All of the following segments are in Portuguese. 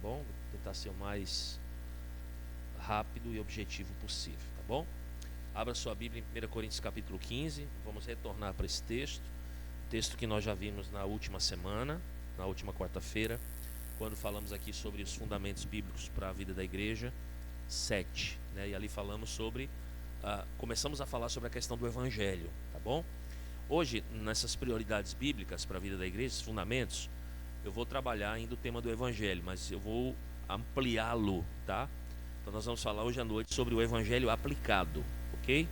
bom? Vou tentar ser o mais rápido e objetivo possível, tá bom? Abra sua Bíblia em 1 Coríntios capítulo 15, vamos retornar para esse texto que nós já vimos na última semana, na última quarta-feira, quando falamos aqui sobre os fundamentos bíblicos para a vida da igreja, 7, né? E ali falamos sobre, começamos a falar sobre a questão do Evangelho, tá bom? Hoje, nessas prioridades bíblicas para a vida da igreja, esses fundamentos, eu vou trabalhar ainda o tema do Evangelho, mas eu vou ampliá-lo, tá? Então nós vamos falar hoje à noite sobre o Evangelho aplicado, ok?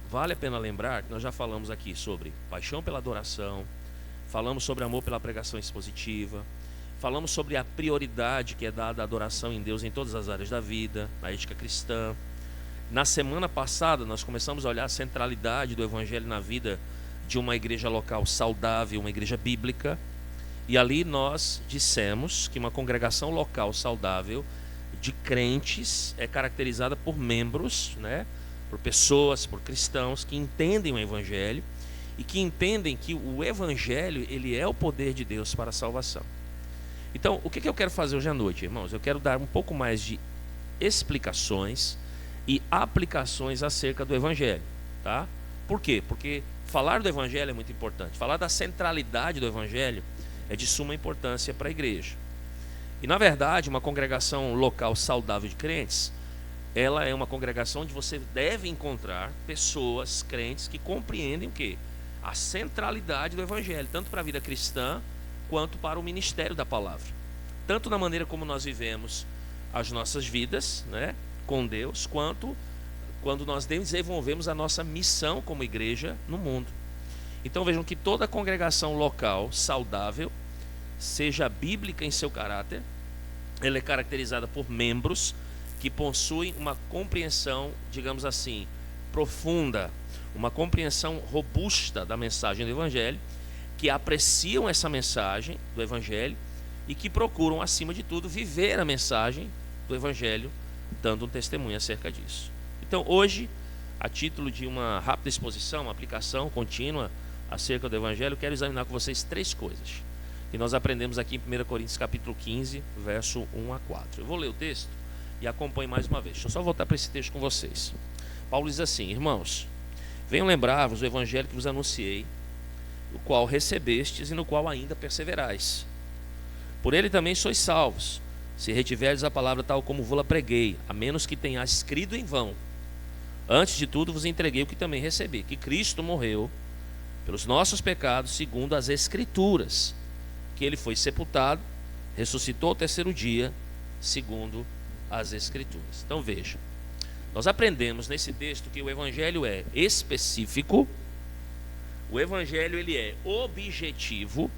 Vale a pena lembrar que nós já falamos aqui sobre paixão pela adoração, falamos sobre amor pela pregação expositiva, falamos sobre a prioridade que é dada à adoração em Deus em todas as áreas da vida, na ética cristã. Na semana passada nós começamos a olhar a centralidade do Evangelho na vida de uma igreja local saudável, uma igreja bíblica. E ali nós dissemos que uma congregação local saudável de crentes é caracterizada por membros, né, por pessoas, por cristãos que entendem o Evangelho e que entendem que o Evangelho ele é o poder de Deus para a salvação. Então, o que eu quero fazer hoje à noite, irmãos? Eu quero dar um pouco mais de explicações e aplicações acerca do Evangelho, tá? Por quê? Porque falar do Evangelho é muito importante. Falar da centralidade do Evangelho é de suma importância para a igreja. E na verdade, uma congregação local saudável de crentes, ela é uma congregação onde você deve encontrar pessoas, crentes, que compreendem o quê? A centralidade do Evangelho, tanto para a vida cristã, quanto para o ministério da palavra. Tanto na maneira como nós vivemos as nossas vidas, né, com Deus, quanto quando nós desenvolvemos a nossa missão como igreja no mundo. Então vejam que toda congregação local saudável, seja bíblica em seu caráter, ela é caracterizada por membros que possuem uma compreensão, digamos assim, profunda, uma compreensão robusta da mensagem do Evangelho, que apreciam essa mensagem do Evangelho e que procuram, acima de tudo, viver a mensagem do Evangelho, dando um testemunho acerca disso. Então hoje, a título de uma rápida exposição, uma aplicação contínua acerca do Evangelho, eu quero examinar com vocês 3 coisas que nós aprendemos aqui em 1 Coríntios capítulo 15, verso 1 a 4. Eu vou ler o texto e acompanhe mais uma vez. Deixa eu só voltar para esse texto com vocês. Paulo diz assim: irmãos, venham lembrar-vos o Evangelho que vos anunciei, o qual recebestes e no qual ainda perseverais. Por ele também sois salvos, se retiverdes a palavra tal como vos-la preguei, a menos que tenhais escrito em vão. Antes de tudo vos entreguei o que também recebi, que Cristo morreu pelos nossos pecados, segundo as Escrituras, que ele foi sepultado, ressuscitou ao 3º dia, segundo as Escrituras. Então veja, nós aprendemos nesse texto que o Evangelho é específico, o Evangelho ele é objetivo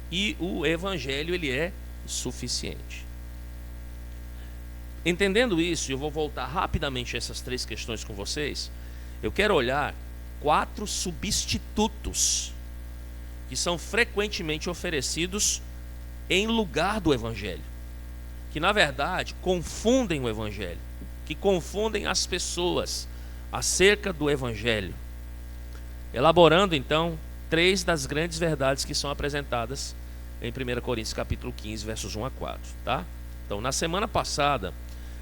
e o Evangelho ele é suficiente. Entendendo isso, eu vou voltar rapidamente a essas 3 questões com vocês. Eu quero olhar 4 substitutos que são frequentemente oferecidos em lugar do Evangelho, que na verdade confundem o Evangelho, que confundem as pessoas acerca do Evangelho, elaborando então 3 das grandes verdades que são apresentadas em 1 Coríntios capítulo 15, versos 1 a 4, tá? Então na semana passada,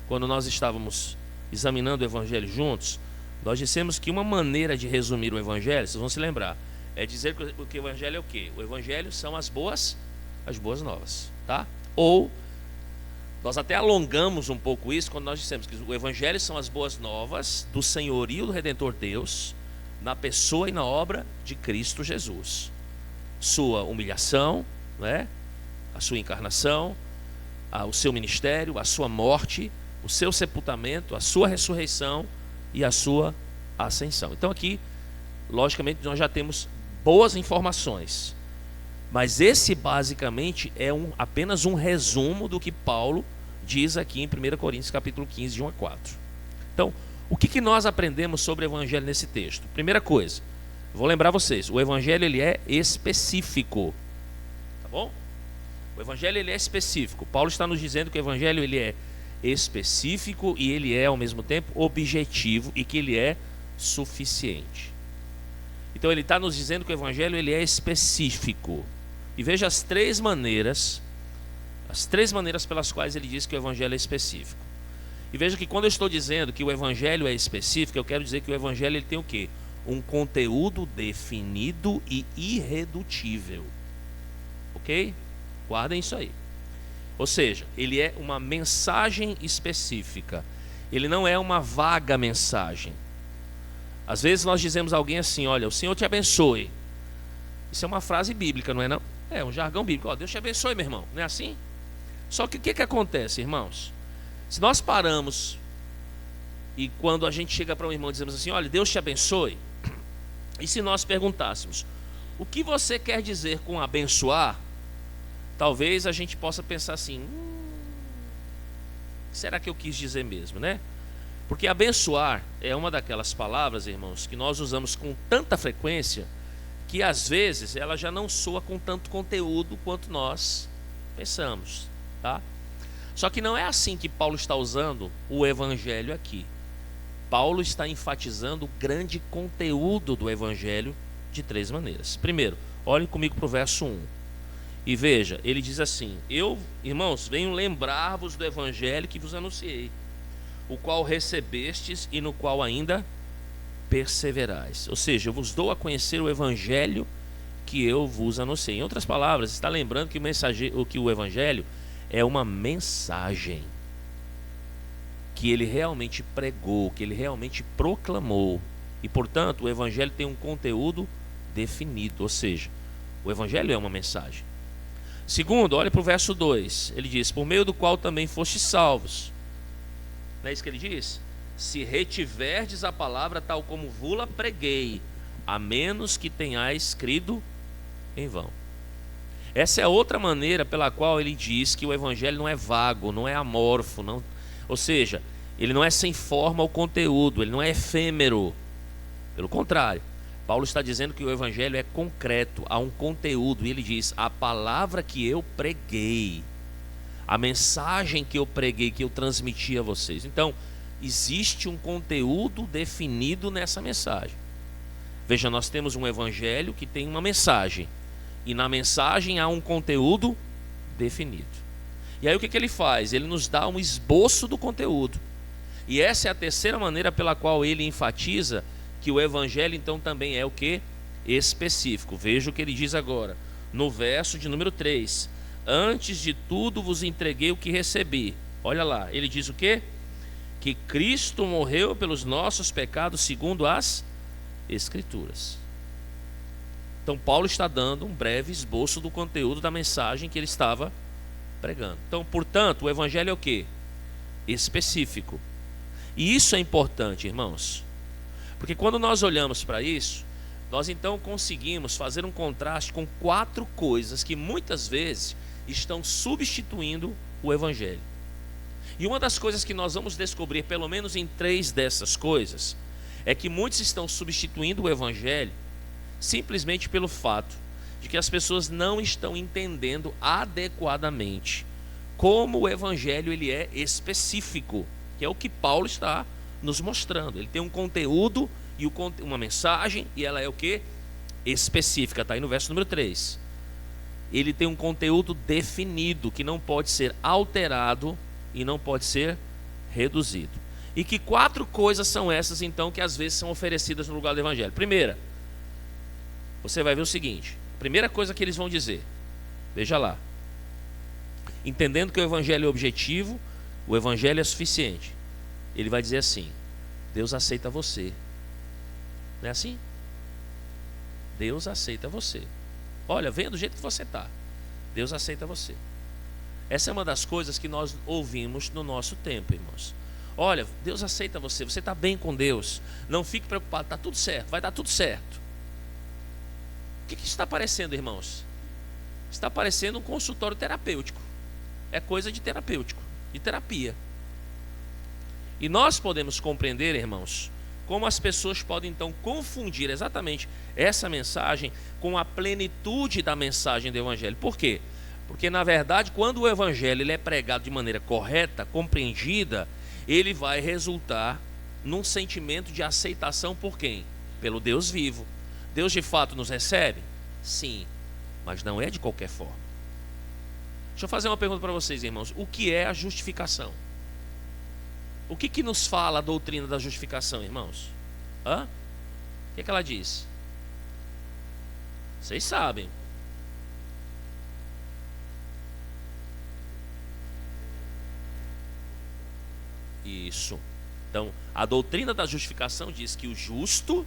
quando nós estávamos examinando o Evangelho juntos, nós dissemos que uma maneira de resumir o Evangelho, vocês vão se lembrar, é dizer que o Evangelho é o quê? O Evangelho são as boas novas, tá? Ou nós até alongamos um pouco isso quando nós dissemos que o Evangelho são as boas novas do senhorio do Redentor Deus na pessoa e na obra de Cristo Jesus. Sua humilhação, né? A sua encarnação, o seu ministério, a sua morte, o seu sepultamento, a sua ressurreição e a sua ascensão. Então aqui, logicamente, nós já temos boas informações, mas esse basicamente é apenas um resumo do que Paulo diz aqui em 1 Coríntios capítulo 15, de 1 a 4. Então, o que nós aprendemos sobre o Evangelho nesse texto? Primeira coisa, vou lembrar vocês, o Evangelho ele é específico, tá bom? O Evangelho ele é específico. Paulo está nos dizendo que o Evangelho ele é específico e ele é ao mesmo tempo objetivo e que ele é suficiente. Então ele está nos dizendo que o Evangelho ele é específico. E veja as 3 maneiras As 3 maneiras pelas quais ele diz que o evangelho é específico. E veja que quando eu estou dizendo que o evangelho é específico, eu quero dizer que o evangelho ele tem o quê? Um conteúdo definido e irredutível. Ok? Guardem isso aí. Ou seja, ele é uma mensagem específica. Ele não é uma vaga mensagem. Às vezes nós dizemos a alguém assim: olha, o Senhor te abençoe. Isso é uma frase bíblica, não é não? É um jargão bíblico. Ó, Deus te abençoe, meu irmão. Não é assim? Só que o que acontece, irmãos? Se nós paramos e quando a gente chega para um irmão e dizemos assim: olha, Deus te abençoe. E se nós perguntássemos: o que você quer dizer com abençoar? Talvez a gente possa pensar assim: será que eu quis dizer mesmo, né? Porque abençoar é uma daquelas palavras, irmãos, que nós usamos com tanta frequência que às vezes ela já não soa com tanto conteúdo quanto nós pensamos, tá? Só que não é assim que Paulo está usando o evangelho aqui. Paulo está enfatizando o grande conteúdo do evangelho de 3 maneiras. Primeiro, olhem comigo para o verso 1. E veja, ele diz assim: eu, irmãos, venho lembrar-vos do evangelho que vos anunciei, o qual recebestes e no qual ainda perseverais. Ou seja, eu vos dou a conhecer o evangelho que eu vos anunciei. Em outras palavras, está lembrando que o evangelho é uma mensagem que ele realmente pregou, que ele realmente proclamou. E, portanto, o evangelho tem um conteúdo definido, ou seja, o evangelho é uma mensagem. Segundo, olha para o verso 2. Ele diz: por meio do qual também fostes salvos. Não é isso que ele diz? Se retiverdes a palavra tal como vula preguei, a menos que tenhais crido em vão. Essa é outra maneira pela qual ele diz que o evangelho não é vago, não é amorfo, não, ou seja, ele não é sem forma ou conteúdo, ele não é efêmero. Pelo contrário, Paulo está dizendo que o evangelho é concreto, há um conteúdo. E ele diz: a palavra que eu preguei, a mensagem que eu preguei, que eu transmiti a vocês. Então, existe um conteúdo definido nessa mensagem. Veja, nós temos um evangelho que tem uma mensagem, e na mensagem há um conteúdo definido. E aí o que ele faz? Ele nos dá um esboço do conteúdo. E essa é a terceira maneira pela qual ele enfatiza que o evangelho então também é o que? Específico. Veja o que ele diz agora, no verso de número 3. Antes de tudo vos entreguei o que recebi. Olha lá, ele diz o quê? Que Cristo morreu pelos nossos pecados segundo as Escrituras. Então Paulo está dando um breve esboço do conteúdo da mensagem que ele estava pregando. Então, portanto, o evangelho é o quê? Específico. E isso é importante, irmãos, porque quando nós olhamos para isso, nós então conseguimos fazer um contraste com 4 coisas que muitas vezes estão substituindo o evangelho. E uma das coisas que nós vamos descobrir, pelo menos em 3 dessas coisas, é que muitos estão substituindo o evangelho simplesmente pelo fato de que as pessoas não estão entendendo adequadamente como o evangelho ele é específico, que é o que Paulo está nos mostrando. Ele tem um conteúdo e uma mensagem, e ela é o que? Específica, está aí no verso número 3. Ele tem um conteúdo definido, que não pode ser alterado e não pode ser reduzido. E que 4 coisas são essas então que às vezes são oferecidas no lugar do evangelho? Primeira, você vai ver o seguinte: primeira coisa que eles vão dizer, veja lá, entendendo que o evangelho é objetivo, o evangelho é suficiente, ele vai dizer assim: Deus aceita você. Não é assim? Deus aceita você. Olha, venha do jeito que você está, Deus aceita você. Essa é uma das coisas que nós ouvimos no nosso tempo, irmãos. Olha, Deus aceita você, você está bem com Deus, não fique preocupado, está tudo certo, vai dar tudo certo. O que está parecendo, irmãos? Está parecendo um consultório terapêutico. É coisa de terapêutico, de terapia. E nós podemos compreender, irmãos, como as pessoas podem então confundir exatamente essa mensagem com a plenitude da mensagem do evangelho. Por quê? Porque na verdade, quando o evangelho ele é pregado de maneira correta, compreendida, ele vai resultar num sentimento de aceitação por quem? Pelo Deus vivo. Deus de fato nos recebe? Sim, mas não é de qualquer forma. Deixa eu fazer uma pergunta para vocês, irmãos. O que é a justificação? O que nos fala a doutrina da justificação, irmãos? Hã? O que ela diz? Vocês sabem. Isso. Então, a doutrina da justificação diz que o justo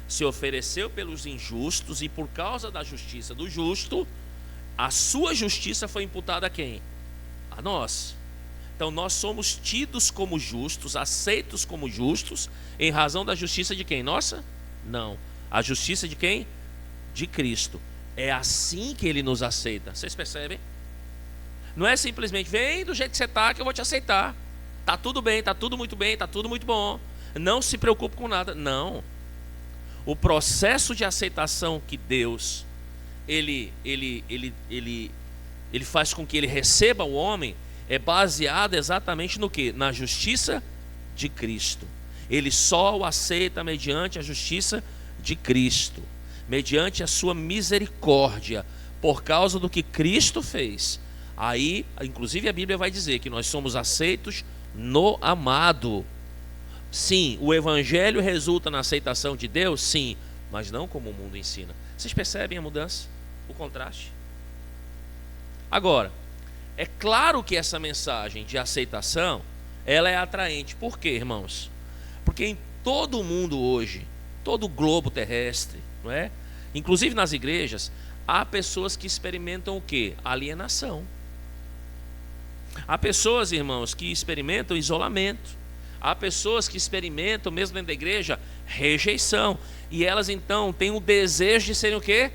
se ofereceu pelos injustos e por causa da justiça do justo, a sua justiça foi imputada a quem? A nós. Então nós somos tidos como justos, aceitos como justos, em razão da justiça de quem? Nossa? Não. A justiça de quem? De Cristo. É assim que Ele nos aceita. Vocês percebem? Não é simplesmente, vem do jeito que você está que eu vou te aceitar. Tá tudo bem, tá tudo muito bem, tá tudo muito bom. Não se preocupe com nada. Não. O processo de aceitação que Deus ele faz com que ele receba o homem é baseado exatamente no que? Na justiça de Cristo. Ele só o aceita mediante a justiça de Cristo, mediante a sua misericórdia, por causa do que Cristo fez. Aí, inclusive a Bíblia vai dizer que nós somos aceitos no amado. Sim, o evangelho resulta na aceitação de Deus, sim, mas não como o mundo ensina. Vocês percebem a mudança, o contraste? Agora, é claro que essa mensagem de aceitação, ela é atraente. Por quê, irmãos? Porque em todo o mundo hoje, todo o globo terrestre, não é? Inclusive nas igrejas, há pessoas que experimentam o quê? Alienação. Há pessoas, irmãos, que experimentam isolamento. Há pessoas que experimentam, mesmo dentro da igreja, rejeição. E elas então têm o desejo de serem o quê?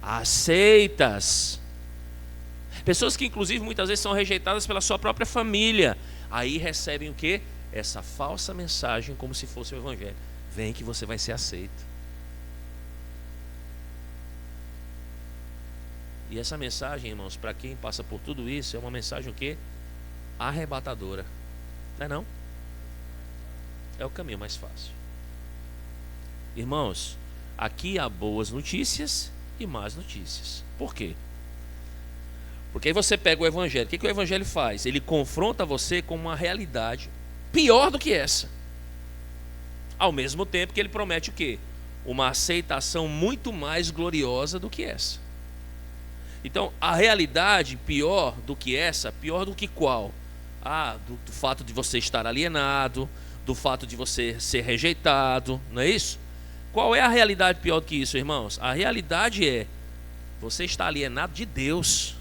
Aceitas. Pessoas que inclusive muitas vezes são rejeitadas pela sua própria família. Aí recebem o quê? Essa falsa mensagem como se fosse o evangelho. Vem que você vai ser aceito. E essa mensagem, irmãos, para quem passa por tudo isso, é uma mensagem o quê? Arrebatadora. Não é não? É o caminho mais fácil. Irmãos, aqui há boas notícias e más notícias. Por quê? Porque aí você pega o evangelho. O que o evangelho faz? Ele confronta você com uma realidade pior do que essa. Ao mesmo tempo que ele promete o quê? Uma aceitação muito mais gloriosa do que essa. Então, a realidade pior do que essa, pior do que qual? Do fato de você estar alienado, do fato de você ser rejeitado, não é isso? Qual é a realidade pior do que isso, irmãos? A realidade é, você está alienado de Deus.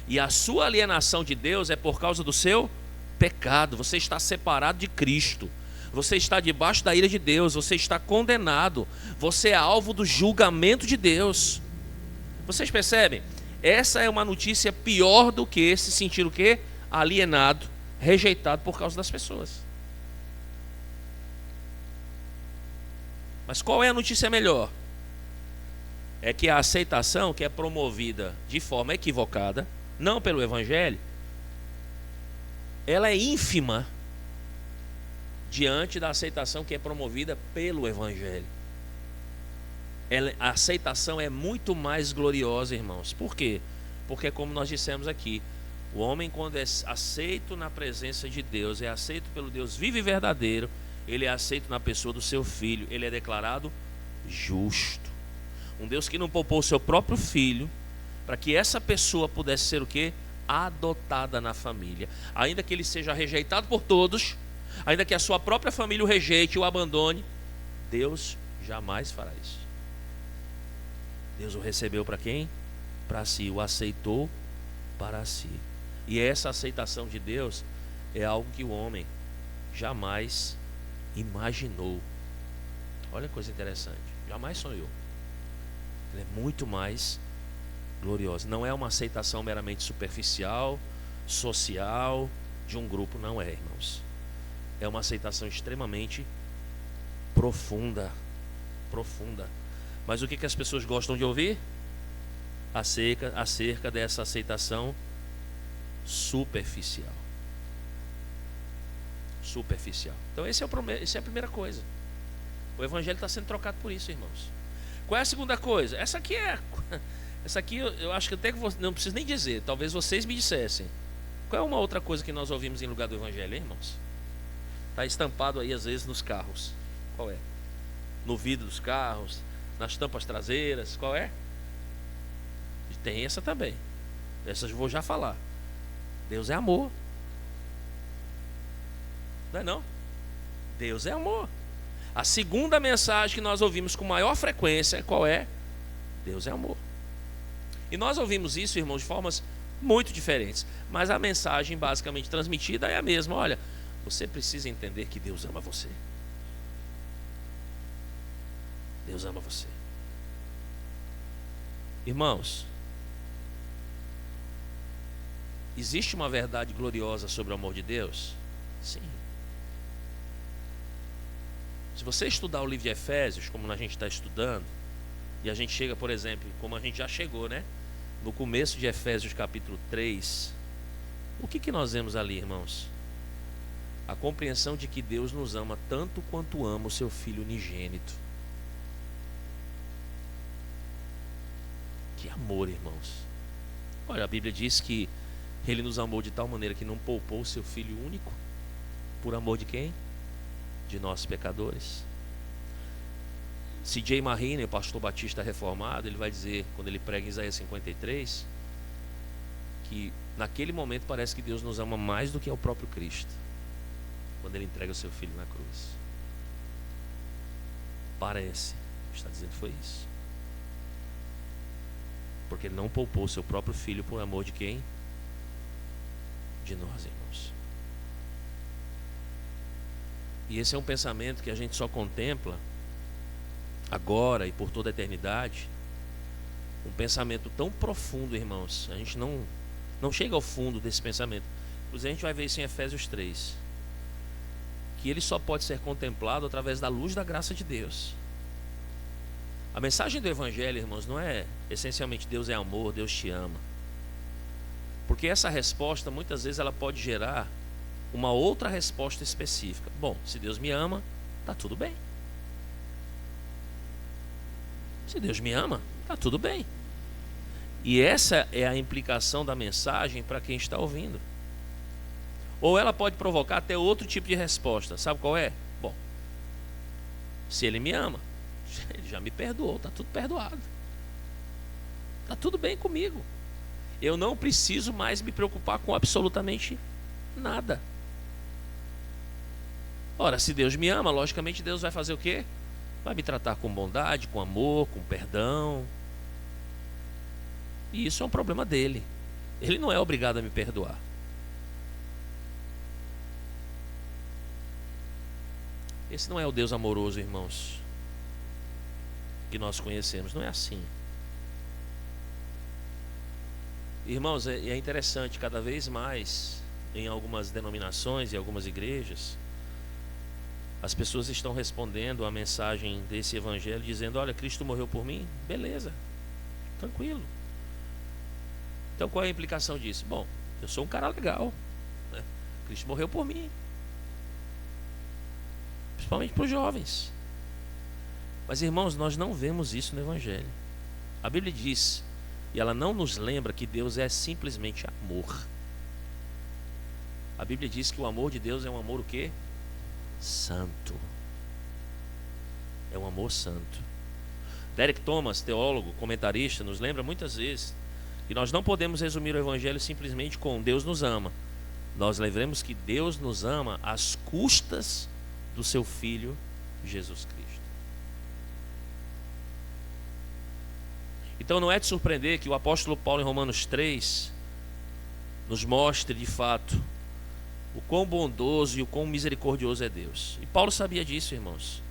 E a sua alienação de Deus é por causa do seu pecado. Você está separado de Cristo. Você está debaixo da ira de Deus. Você está condenado. Você é alvo do julgamento de Deus. Vocês percebem? Essa é uma notícia pior do que se sentir o quê? Alienado, rejeitado por causa das pessoas. Mas qual é a notícia melhor? É que a aceitação que é promovida de forma equivocada, não pelo evangelho, ela é ínfima diante da aceitação que é promovida pelo evangelho. A aceitação é muito mais gloriosa, irmãos. Por quê? Porque, como nós dissemos aqui, o homem, quando é aceito na presença de Deus, é aceito pelo Deus vivo e verdadeiro, ele é aceito na pessoa do seu filho, ele é declarado justo. Um Deus que não poupou o seu próprio filho, para que essa pessoa pudesse ser o quê? Adotada na família. Ainda que ele seja rejeitado por todos, ainda que a sua própria família o rejeite e o abandone, Deus jamais fará isso. Deus o recebeu para quem? Para si, o aceitou para si. E essa aceitação de Deus é algo que o homem jamais imaginou. Olha que coisa interessante, jamais sonhou. Ela é muito mais gloriosa. Não é uma aceitação meramente superficial, social, de um grupo, não é, irmãos. É uma aceitação extremamente profunda. Profunda. Mas o que as pessoas gostam de ouvir? Acerca dessa aceitação superficial. Superficial. Então essa é a primeira coisa. O evangelho está sendo trocado por isso, irmãos. Qual é a segunda coisa? Essa aqui Essa aqui eu acho que até que não preciso nem dizer, talvez vocês me dissessem. Qual é uma outra coisa que nós ouvimos em lugar do evangelho, hein, irmãos? Está estampado aí às vezes nos carros. Qual é? No vidro dos carros, nas tampas traseiras, qual é? E tem essa também. Essas eu vou já falar. Deus é amor. Não é não? Deus é amor. A segunda mensagem que nós ouvimos com maior frequência, qual é? Deus é amor. E nós ouvimos isso, irmãos, de formas muito diferentes, mas a mensagem basicamente transmitida é a mesma. Olha, você precisa entender que Deus ama você. Deus ama você. Irmãos, existe uma verdade gloriosa sobre o amor de Deus? Sim. Se você estudar o livro de Efésios, como a gente está estudando, e a gente chega, por exemplo, como a gente já chegou, né? No começo de Efésios capítulo 3, o que nós vemos ali, irmãos? A compreensão de que Deus nos ama tanto quanto ama o seu Filho unigênito. Que amor, irmãos. Olha, a Bíblia diz que Ele nos amou de tal maneira que não poupou o seu Filho único. Por amor de quem? De nós pecadores. C.J. Mahine, o pastor batista reformado, ele vai dizer, quando ele prega em Isaías 53, que naquele momento parece que Deus nos ama mais do que ao próprio Cristo, quando Ele entrega o seu Filho na cruz. Parece, está dizendo que foi isso, porque Ele não poupou o seu próprio Filho por amor de quem? De nós, irmãos. E esse é um pensamento que a gente só contempla agora e por toda a eternidade. Um pensamento tão profundo, irmãos. A gente não chega ao fundo desse pensamento. Inclusive a gente vai ver isso em Efésios 3, que ele só pode ser contemplado através da luz da graça de Deus. A mensagem do Evangelho, irmãos, não é essencialmente Deus é amor, Deus te ama. Porque essa resposta muitas vezes ela pode gerar uma outra resposta específica. Bom, se Deus me ama, está tudo bem. Se Deus me ama, está tudo bem. E essa é a implicação da mensagem para quem está ouvindo. Ou ela pode provocar até outro tipo de resposta. Sabe qual é? Bom, se Ele me ama, Ele já me perdoou, está tudo perdoado. Está tudo bem comigo. Eu não preciso mais me preocupar com absolutamente nada. Ora, se Deus me ama, logicamente Deus vai fazer o quê? Vai me tratar com bondade, com amor, com perdão. E isso é um problema dele. Ele não é obrigado a me perdoar. Esse não é o Deus amoroso, irmãos, que nós conhecemos. Não é assim. Irmãos, é interessante, cada vez mais, em algumas denominações e algumas igrejas, as pessoas estão respondendo a mensagem desse evangelho dizendo: olha, Cristo morreu por mim, beleza, tranquilo. Então qual é a implicação disso? Bom, eu sou um cara legal, né? Cristo morreu por mim. Principalmente para os jovens. Mas, irmãos, nós não vemos isso no evangelho. A Bíblia diz, e ela não nos lembra, que Deus é simplesmente amor. A Bíblia diz que o amor de Deus é um amor o quê? Santo. É um amor santo. Derek Thomas, teólogo, comentarista, nos lembra muitas vezes que nós não podemos resumir o evangelho simplesmente com Deus nos ama. Nós lembremos que Deus nos ama às custas do seu Filho Jesus Cristo. Então não é de surpreender que o apóstolo Paulo em Romanos 3 nos mostre de fato o quão bondoso e o quão misericordioso é Deus. E Paulo sabia disso, irmãos.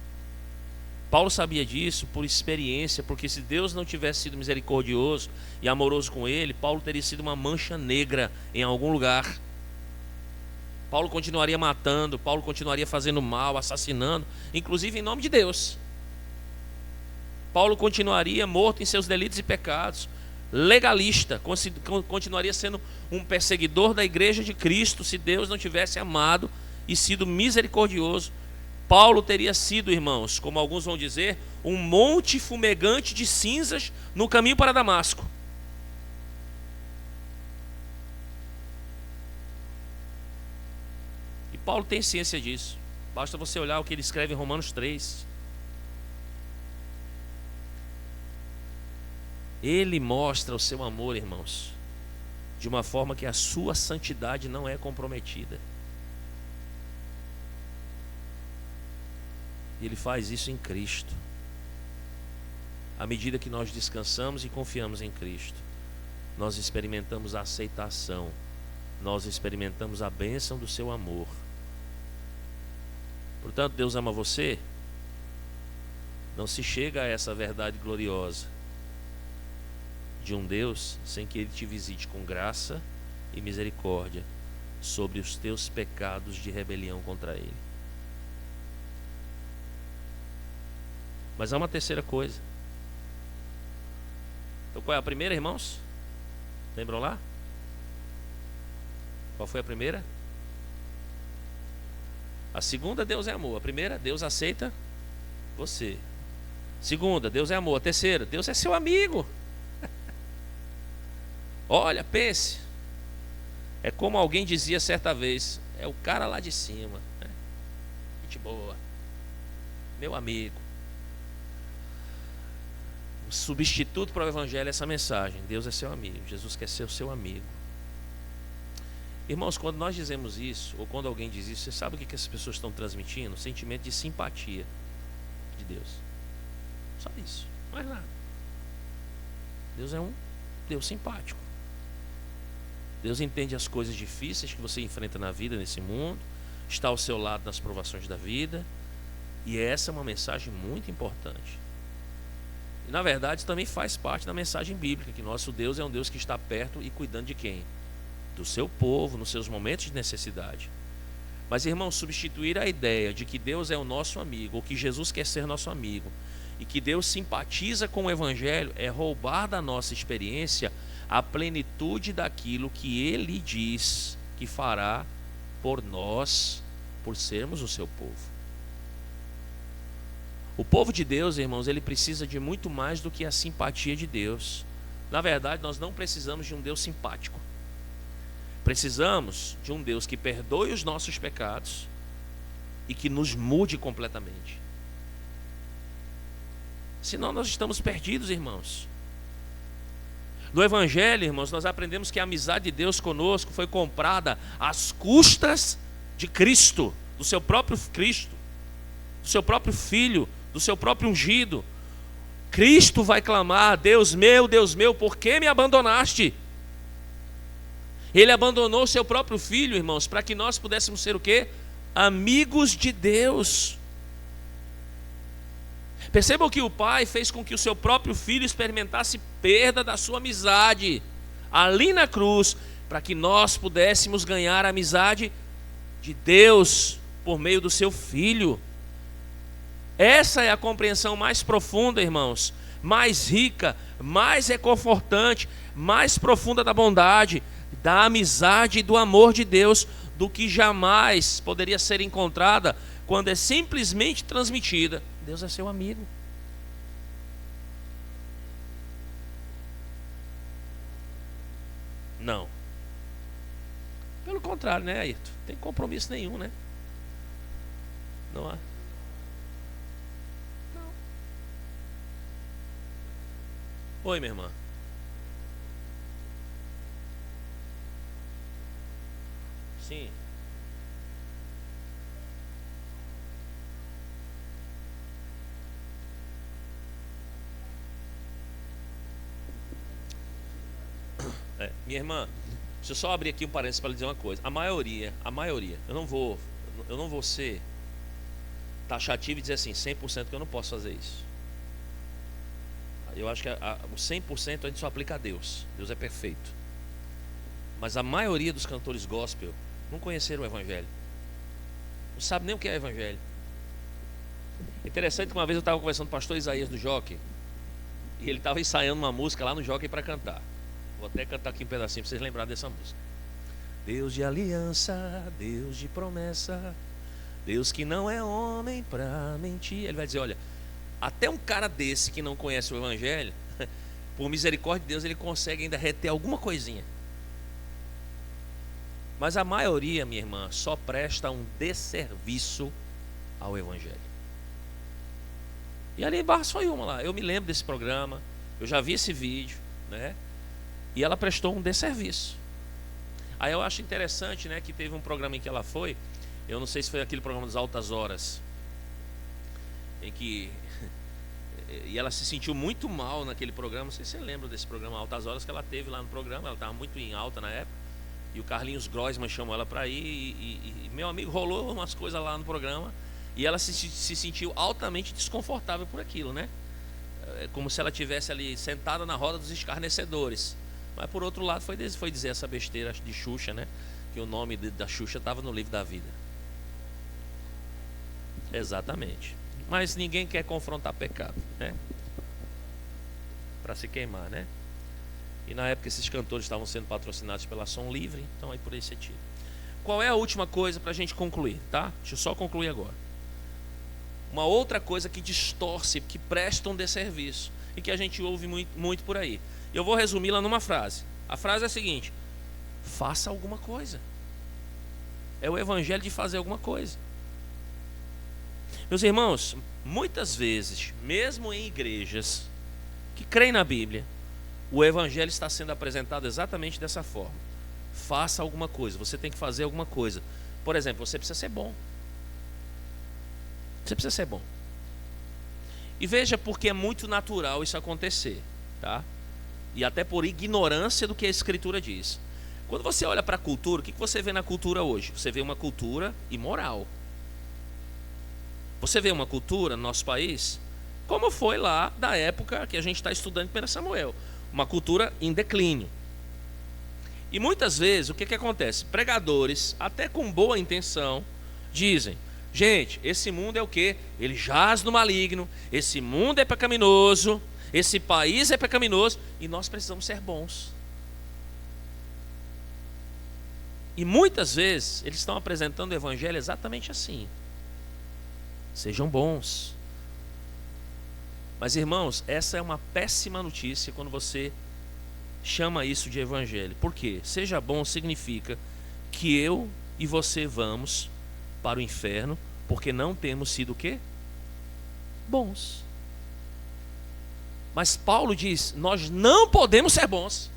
Paulo sabia disso por experiência, porque se Deus não tivesse sido misericordioso e amoroso com ele, Paulo teria sido uma mancha negra em algum lugar. Paulo continuaria matando, Paulo continuaria fazendo mal, assassinando, inclusive em nome de Deus. Paulo continuaria morto em seus delitos e pecados, legalista, continuaria sendo um perseguidor da igreja de Cristo se Deus não tivesse amado e sido misericordioso. Paulo teria sido, irmãos, como alguns vão dizer, um monte fumegante de cinzas no caminho para Damasco. Paulo tem ciência disso. Basta você olhar o que ele escreve em Romanos 3. Ele mostra o seu amor, irmãos, de uma forma que a sua santidade não é comprometida. Ele faz isso em Cristo. À medida que nós descansamos e confiamos em Cristo, nós experimentamos a aceitação, nós experimentamos a bênção do seu amor. Portanto, Deus ama você. Não se chega a essa verdade gloriosa de um Deus sem que Ele te visite com graça e misericórdia sobre os teus pecados de rebelião contra Ele. Mas há uma terceira coisa. Então qual é a primeira, irmãos? Lembram lá? Qual foi a primeira? A segunda, Deus é amor. A primeira, Deus aceita você. Segunda, Deus é amor. A terceira, Deus é seu amigo. Olha, pense. É como alguém dizia certa vez: é o cara lá de cima, né? Gente boa, meu amigo. O substituto para o evangelho é essa mensagem: Deus é seu amigo, Jesus quer ser o seu amigo. Irmãos, quando nós dizemos isso, ou quando alguém diz isso, você sabe o que essas pessoas estão transmitindo? Um sentimento de simpatia de Deus. Só isso, mais nada. Deus é um Deus simpático. Deus entende as coisas difíceis que você enfrenta na vida, nesse mundo, está ao seu lado nas provações da vida, e essa é uma mensagem muito importante. E na verdade também faz parte da mensagem bíblica, que nosso Deus é um Deus que está perto e cuidando de quem? Do seu povo, nos seus momentos de necessidade. Mas, irmãos, substituir a ideia de que Deus é o nosso amigo, ou que Jesus quer ser nosso amigo, e que Deus simpatiza com o evangelho, é roubar da nossa experiência a plenitude daquilo que Ele diz que fará por nós, por sermos o seu povo. O povo de Deus, irmãos, ele precisa de muito mais do que a simpatia de Deus. Na verdade, nós não precisamos de um Deus simpático. Precisamos de um Deus que perdoe os nossos pecados e que nos mude completamente. Senão nós estamos perdidos, irmãos. No evangelho, irmãos, nós aprendemos que a amizade de Deus conosco foi comprada às custas de Cristo, do seu próprio Cristo, do seu próprio Filho, do seu próprio ungido. Cristo vai clamar: Deus meu, por que me abandonaste? Ele abandonou o seu próprio Filho, irmãos, para que nós pudéssemos ser o quê? Amigos de Deus. Percebam que o Pai fez com que o seu próprio Filho experimentasse perda da sua amizade ali na cruz, para que nós pudéssemos ganhar a amizade de Deus por meio do seu Filho. Essa é a compreensão mais profunda, irmãos, mais rica, mais reconfortante, mais profunda da bondade, da amizade e do amor de Deus, do que jamais poderia ser encontrada quando é simplesmente transmitida. Deus é seu amigo. Não. Pelo contrário, né, Ayrton? Não tem compromisso nenhum, né? Não há. Não. Oi, minha irmã. Sim. Minha irmã, deixa eu só abrir aqui um parênteses para lhe dizer uma coisa. A maioria, eu não vou ser taxativo e dizer assim, 100% que eu não posso fazer isso. Eu acho que o 100% a gente só aplica a Deus. Deus é perfeito. Mas a maioria dos cantores gospel não conheceram o evangelho. Não sabe nem o que é evangelho. Interessante que uma vez eu estava conversando com o pastor Isaías do Jockey, e ele estava ensaiando uma música lá no Jockey para cantar. Vou até cantar aqui um pedacinho para vocês lembrarem dessa música. Deus de aliança, Deus de promessa, Deus que não é homem para mentir. Ele vai dizer, olha, até um cara desse que não conhece o evangelho, por misericórdia de Deus, ele consegue ainda reter alguma coisinha. Mas a maioria, minha irmã, só presta um desserviço ao Evangelho. E ali em Barros foi uma lá. Eu me lembro desse programa, eu já vi esse vídeo, né? E ela prestou um desserviço. Aí eu acho interessante, né, que teve um programa em que ela foi, eu não sei se foi aquele programa das Altas Horas, em que e ela se sentiu muito mal naquele programa. Não sei se você lembra desse programa Altas Horas, que ela teve lá no programa. Ela estava muito em alta na época, e o Carlinhos Groisman chamou ela para ir, e meu amigo, rolou umas coisas lá no programa, e ela se sentiu altamente desconfortável por aquilo, né? É como se ela tivesse ali sentada na roda dos escarnecedores. Mas por outro lado foi dizer essa besteira de Xuxa, né? Que o nome da Xuxa estava no livro da vida. Exatamente. Mas ninguém quer confrontar pecado, né? Para se queimar, né? E na época esses cantores estavam sendo patrocinados pela Som Livre, então aí por aí você tira. Qual é a última coisa para a gente concluir, tá? Deixa eu só concluir agora. Uma outra coisa que distorce, que presta um desserviço e que a gente ouve muito por aí. Eu vou resumi-la numa frase. A frase é a seguinte: faça alguma coisa. É o evangelho de fazer alguma coisa. Meus irmãos, muitas vezes, mesmo em igrejas que creem na Bíblia, o evangelho está sendo apresentado exatamente dessa forma. Faça alguma coisa, você tem que fazer alguma coisa. Por exemplo, você precisa ser bom. Você precisa ser bom. E veja porque é muito natural isso acontecer, tá? E até por ignorância do que a Escritura diz. Quando você olha para a cultura, o que você vê na cultura hoje? Você vê uma cultura imoral. Você vê uma cultura no nosso país, como foi lá da época que a gente está estudando em 1 Samuel. Uma cultura em declínio. E muitas vezes, o que acontece? Pregadores, até com boa intenção, dizem: gente, esse mundo é o quê? Ele jaz no maligno, esse mundo é pecaminoso, esse país é pecaminoso, e nós precisamos ser bons. E muitas vezes, eles estão apresentando o evangelho exatamente assim. Sejam bons. Mas, irmãos, essa é uma péssima notícia quando você chama isso de evangelho. Por quê? Seja bom significa que eu e você vamos para o inferno porque não temos sido o quê? Bons. Mas Paulo diz: nós não podemos ser bons.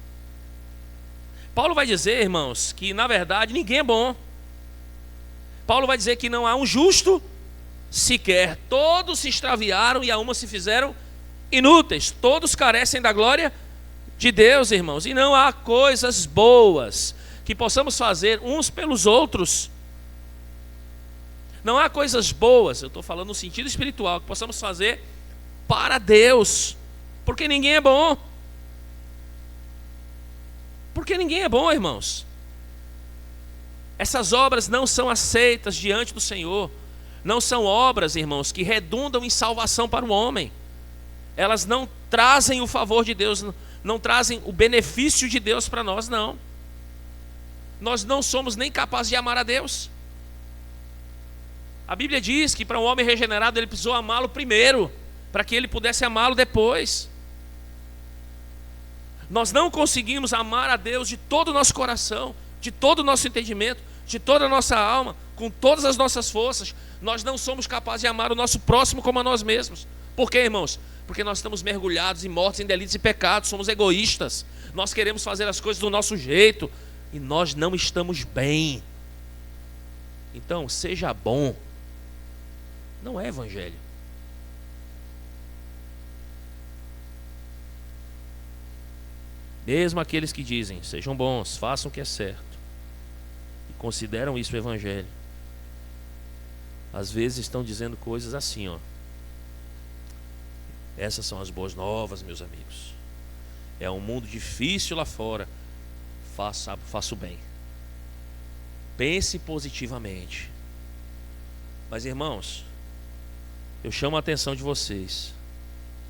Paulo vai dizer, irmãos, que na verdade ninguém é bom. Paulo vai dizer que não há um justo sequer. Todos se extraviaram e a uma se fizeram inúteis. Todos carecem da glória de Deus, irmãos. E não há coisas boas que possamos fazer uns pelos outros. Não há coisas boas, eu estou falando no sentido espiritual, que possamos fazer para Deus. Porque ninguém é bom. Porque ninguém é bom, irmãos. Essas obras não são aceitas diante do Senhor. Não são obras, irmãos, que redundam em salvação para o homem. Elas não trazem o favor de Deus, não trazem o benefício de Deus para nós, não. Nós não somos nem capazes de amar a Deus. A Bíblia diz que para um homem regenerado ele precisou amá-lo primeiro, para que ele pudesse amá-lo depois. Nós não conseguimos amar a Deus de todo o nosso coração, de todo o nosso entendimento, de toda a nossa alma, com todas as nossas forças. Nós não somos capazes de amar o nosso próximo como a nós mesmos. Por quê, irmãos? Porque nós estamos mergulhados e mortos em delitos e pecados, somos egoístas. Nós queremos fazer as coisas do nosso jeito e nós não estamos bem. Então, seja bom. Não é evangelho. Mesmo aqueles que dizem: sejam bons, façam o que é certo, e consideram isso o evangelho, às vezes estão dizendo coisas assim, ó: essas são as boas novas, meus amigos. É um mundo difícil lá fora. Faça o bem. Pense positivamente. Mas, irmãos, eu chamo a atenção de vocês.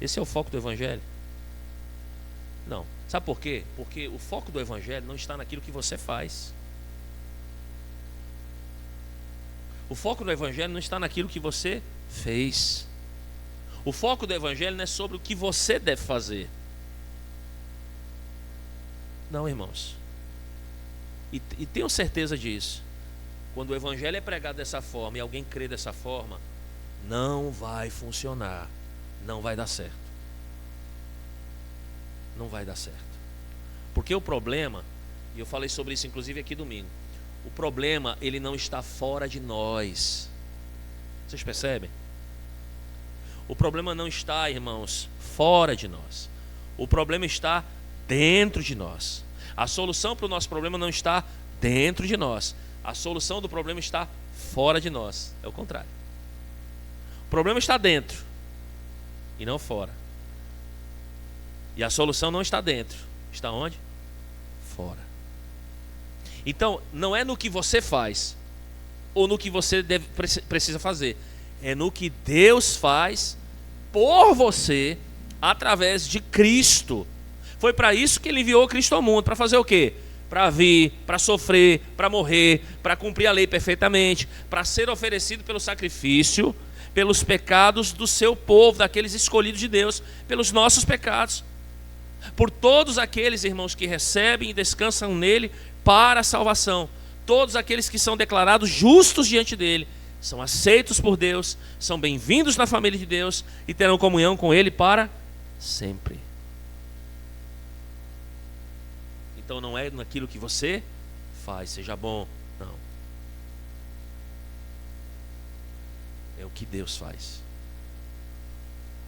Esse é o foco do evangelho? Não. Sabe por quê? Porque o foco do evangelho não está naquilo que você faz. O foco do evangelho não está naquilo que você fez. O foco do evangelho não é sobre o que você deve fazer. Não, irmãos. E tenho certeza disso. Quando o evangelho é pregado dessa forma e alguém crê dessa forma, não vai funcionar, não vai dar certo. Não vai dar certo. Porque o problema, e eu falei sobre isso inclusive aqui domingo, o problema, ele não está fora de nós. Vocês percebem? O problema não está, irmãos, fora de nós. O problema está dentro de nós. A solução para o nosso problema não está dentro de nós. A solução do problema está fora de nós. É o contrário. O problema está dentro e não fora. E a solução não está dentro. Está onde? Fora. Então, não é no que você faz ou no que você precisa fazer. É no que Deus faz por você através de Cristo. Foi para isso que Ele enviou Cristo ao mundo. Para fazer o quê? Para vir, para sofrer, para morrer, para cumprir a lei perfeitamente, para ser oferecido pelo sacrifício, pelos pecados do seu povo, daqueles escolhidos de Deus, pelos nossos pecados. Por todos aqueles, irmãos, que recebem e descansam nele para a salvação. Todos aqueles que são declarados justos diante dele, são aceitos por Deus, são bem-vindos na família de Deus e terão comunhão com ele para sempre. Então não é naquilo que você faz, seja bom, não. É o que Deus faz.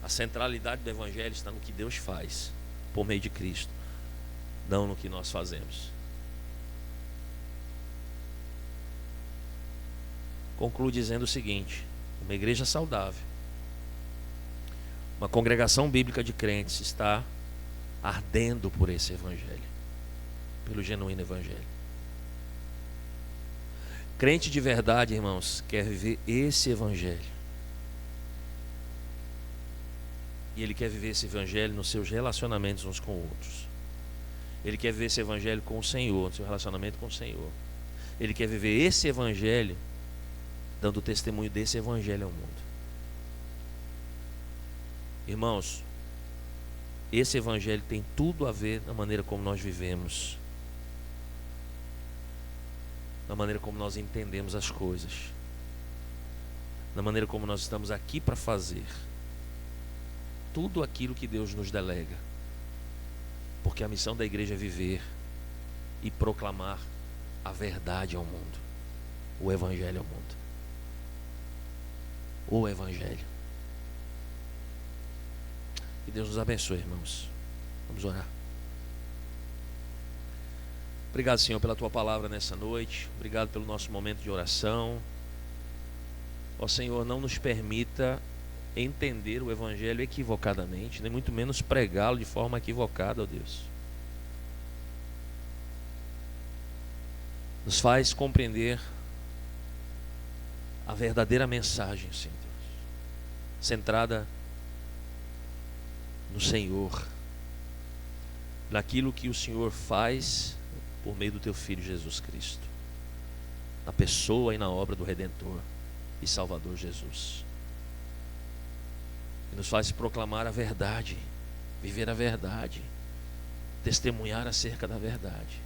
A centralidade do evangelho está no que Deus faz por meio de Cristo, não no que nós fazemos. Concluo dizendo o seguinte: uma igreja saudável, uma congregação bíblica de crentes está ardendo por esse evangelho, pelo genuíno evangelho. Crente de verdade, irmãos, quer viver esse evangelho. E ele quer viver esse evangelho nos seus relacionamentos uns com outros. Ele quer viver esse evangelho com o Senhor, no seu relacionamento com o Senhor. Ele quer viver esse evangelho dando testemunho desse evangelho ao mundo. Irmãos, esse evangelho tem tudo a ver na maneira como nós vivemos, na maneira como nós entendemos as coisas, na maneira como nós estamos aqui para fazer tudo aquilo que Deus nos delega. Porque a missão da igreja é viver e proclamar a verdade ao mundo, o evangelho ao mundo. O evangelho. Que Deus nos abençoe, irmãos. Vamos orar. Obrigado, Senhor, pela Tua palavra nessa noite. Obrigado pelo nosso momento de oração. Ó Senhor, não nos permita entender o evangelho equivocadamente, nem muito menos pregá-lo de forma equivocada, ó Deus. Nos faz compreender a verdadeira mensagem, Senhor, centrada no Senhor, naquilo que o Senhor faz por meio do Teu Filho Jesus Cristo, na pessoa e na obra do Redentor e Salvador Jesus. E nos faz proclamar a verdade, viver a verdade, testemunhar acerca da verdade.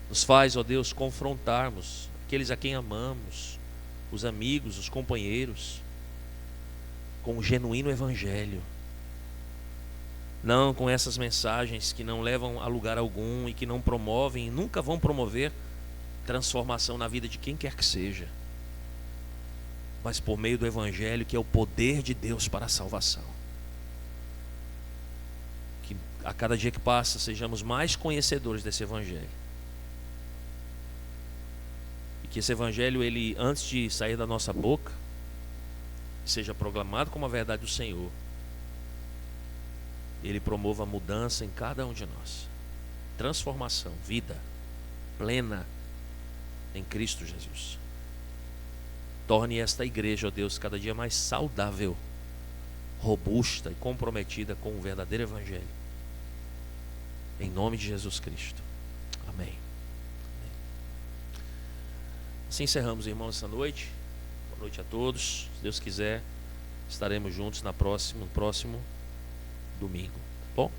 Nos faz, ó Deus, confrontarmos aqueles a quem amamos, os amigos, os companheiros, com o genuíno evangelho. Não com essas mensagens que não levam a lugar algum e que não promovem e nunca vão promover transformação na vida de quem quer que seja, mas por meio do evangelho, que é o poder de Deus para a salvação. Que a cada dia que passa sejamos mais conhecedores desse evangelho. E que esse evangelho, ele, antes de sair da nossa boca, seja proclamado como a verdade do Senhor. Ele promova mudança em cada um de nós. Transformação, vida plena em Cristo Jesus. Torne esta igreja, ó Deus, cada dia mais saudável, robusta e comprometida com o verdadeiro evangelho. Em nome de Jesus Cristo. Amém. Assim encerramos, irmãos, essa noite. Boa noite a todos. Se Deus quiser, estaremos juntos no próximo domingo. Tá bom?